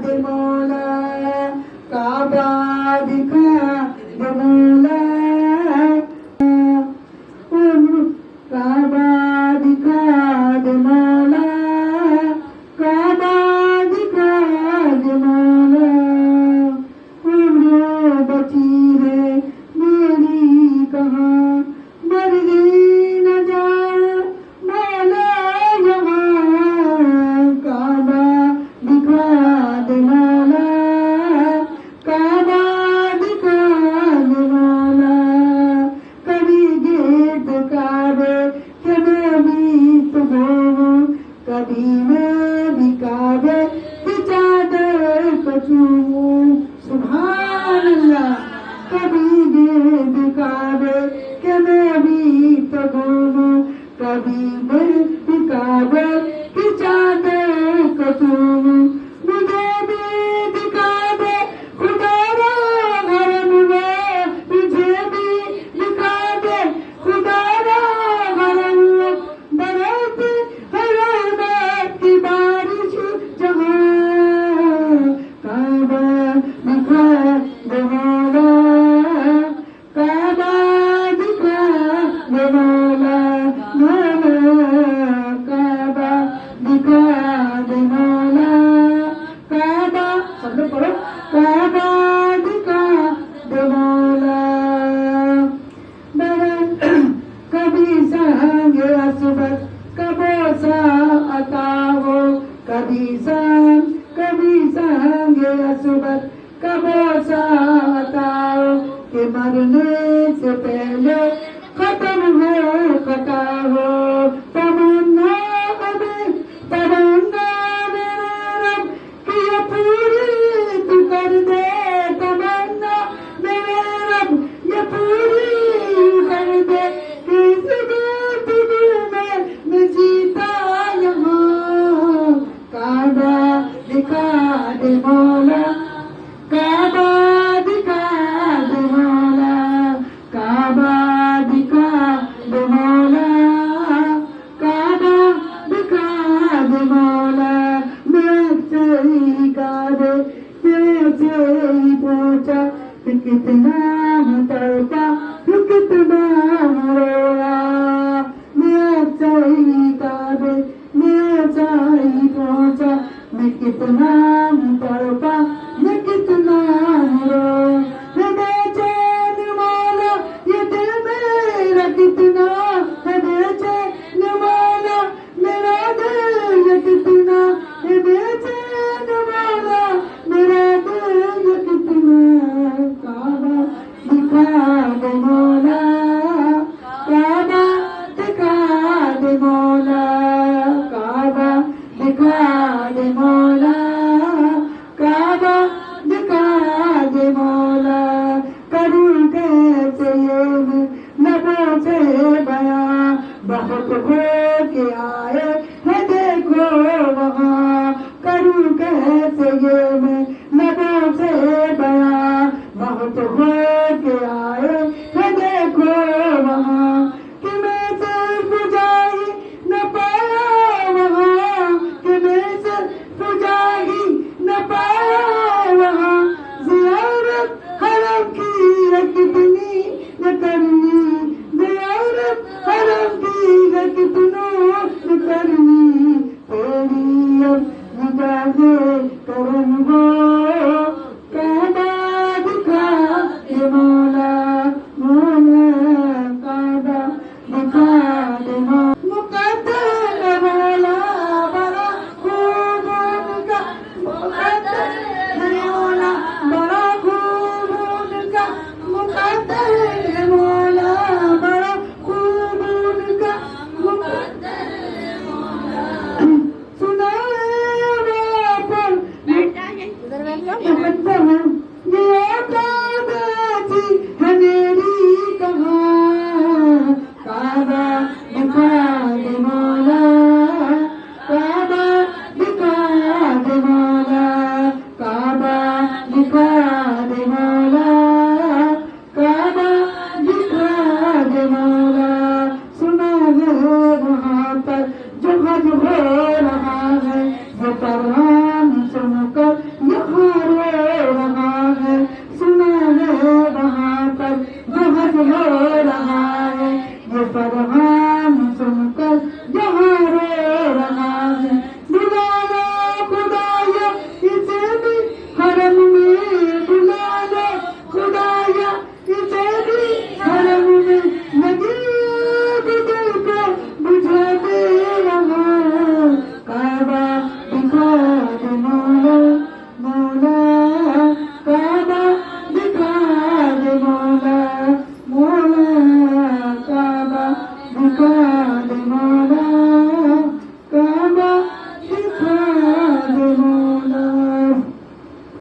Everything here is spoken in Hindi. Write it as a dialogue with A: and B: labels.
A: दे मौला, काबा दिखा दे मौला, काबा दिखा दे मौला, काबा दिखा दे मौला। उम्र बची है मेरी कहाँ, मर गई न जाए मौला यहाँ, काबा दिखा दे मौला, काबा दिखा दे मौला। कभी गेट काबे के मैं भी तो घूमूं, कभी मैं भी काबे की चादर को चूमूं, सुभान अल्लाह। कभी गेट काबे के मैं भी तो घूमूं, कभी मैं भी काबे की चादर को चूमूं। मुझे भी दिखा दे खुदा रा घर में, मुझे भी दिखा दे खुदा रा घर में, बरसती है रहमत की बारिश जहाँ, काबा दिखा दे मौला, काबा दिखा दे मौला, मौला काबा दिखा दे मौला, काबा सब लोग पढ़ो, काबा दिखा दे मौला। कभी संगे असबत कबो सा अता हो, कभी संगे असबत कबो सा अता हो, कि मरने से पहले खत्म हो कटा हो। तमन्ना मेरे रब कि ये पूरी तू कर दे, तमन्ना मेरे रब ये पूरी कर दे, कि जिंदगी में मैं जीता यहाँ, काबा दिखा दे मौला, काबा दिखा दे मौला, काबा दिखा दे मौला, काबा दिखा दे मौला। मैं तेरी काबे मैं तेरी पहुंचा, तू कितना तड़पा, तू कितना रोया। मैं तेरी काबे मैं तेरी पहुंचा, मैं कितना तड़पा, मैं कितना रोया। मैं बेचैन मौला ये दिल मेरा कितना है बेचैन मौला, मेरा दिल ये कितना है बेचैन मौला, मेरा दिल ये कितना। काबा दिखा दे मौला, काबा दिखा दे मौला, काबा दिखा दे मौला, काबा दिखा दे मौला। करूं कैसे ये मैं लबों से बयां, बहुत हो के आए है देखो वहाँ। करूं कैसे ये मैं लबों से बयां, बहुत हो के आए है देखो वहाँ। कि मैं सिर्फ जा ही न पाया वहाँ, कि मैं सिर्फ जा ही न पाया वहाँ। ज़ियारत हरम की है कितनी न करनी, ज़ियारत हरम की है कितनों न करनी, तेरी अब निगाहें करम हो